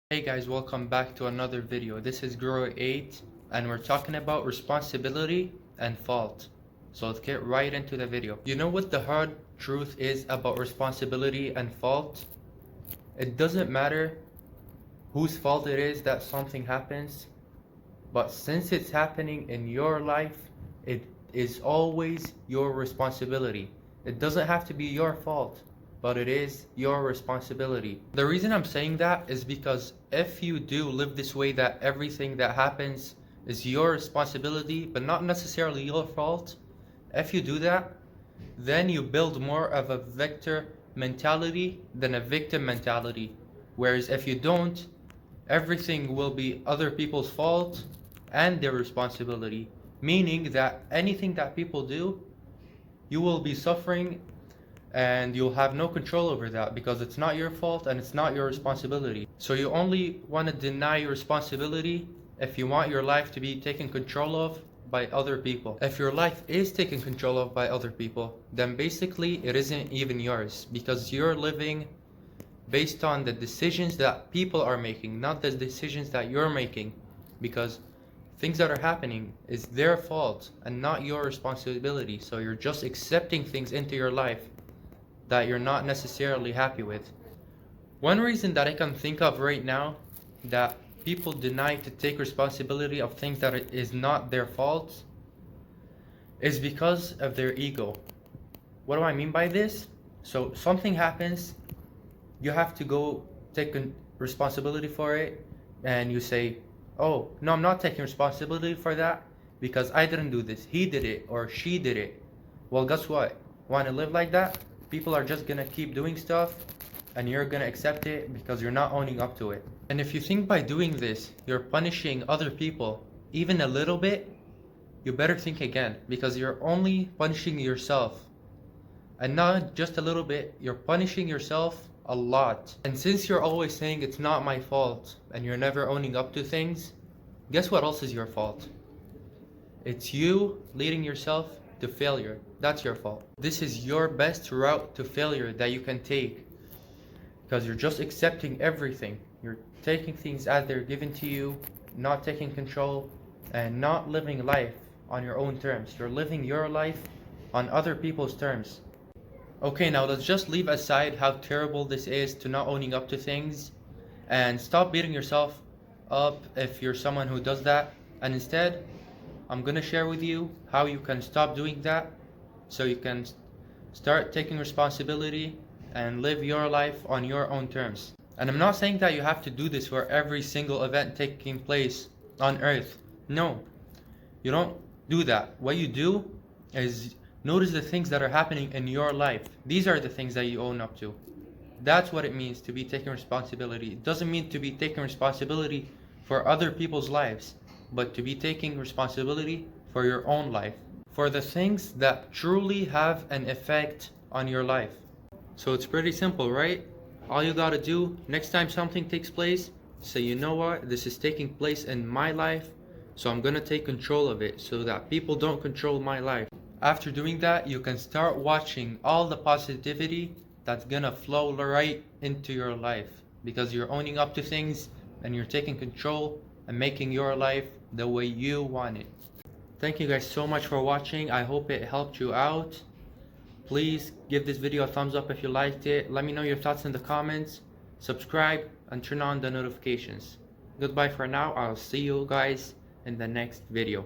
Hey guys, welcome back to another video. This is GROI 8 and we're talking about responsibility and fault. So let's get right into the video. You know what the hard truth is about responsibility and fault? It doesn't matter whose fault it is that something happens, but since it's happening in your life, it is always your responsibility. It doesn't have to be your fault, but it is your responsibility. The reason I'm saying that is because if you do live this way that everything that happens is your responsibility but not necessarily your fault, if you do that, then you build more of a victor mentality than a victim mentality. Whereas if you don't, everything will be other people's fault and their responsibility, meaning that anything that people do, you will be suffering and you'll have no control over that because it's not your fault and it's not your responsibility. So you only want to deny your responsibility if you want your life to be taken control of by other people. If your life is taken control of by other people, then basically it isn't even yours because you're living based on the decisions that people are making, not the decisions that you're making, because things that are happening is their fault and not your responsibility. So you're just accepting things into your life that you're not necessarily happy with. One reason that I can think of right now that people deny to take responsibility of things that is not their fault is because of their ego. What do I mean by this? So something happens, you have to go take responsibility for it, and you say, oh, no, I'm not taking responsibility for that because I didn't do this. He did it or she did it. Well, guess what? Want to live like that? People are just gonna keep doing stuff and you're gonna accept it because you're not owning up to it. And if you think by doing this, you're punishing other people even a little bit, you better think again because you're only punishing yourself. And not just a little bit, you're punishing yourself a lot. And since you're always saying it's not my fault and you're never owning up to things, guess what else is your fault? It's you leading yourself to failure. That's your fault. This is your best route to failure that you can take because you're just accepting everything. You're taking things as they're given to you, not taking control, and not living life on your own terms. You're living your life on other people's terms. Okay, now let's just leave aside how terrible this is to not owning up to things and stop beating yourself up if you're someone who does that. And instead, I'm gonna share with you how you can stop doing that so you can start taking responsibility and live your life on your own terms. And I'm not saying that you have to do this for every single event taking place on earth. No, you don't do that. What you do is notice the things that are happening in your life. These are the things that you own up to. That's what it means to be taking responsibility. It doesn't mean to be taking responsibility for other people's lives, but to be taking responsibility for your own life, for the things that truly have an effect on your life. So it's pretty simple, right? All you gotta do next time something takes place, say, you know what, this is taking place in my life, so I'm gonna take control of it so that people don't control my life. After doing that, you can start watching all the positivity that's gonna flow right into your life because you're owning up to things and you're taking control and making your life the way you want it. Thank you guys so much for watching. I hope it helped you out. Please give this video a thumbs up if you liked it. Let me know your thoughts in the comments. Subscribe and turn on the notifications. Goodbye for now. I'll see you guys in the next video.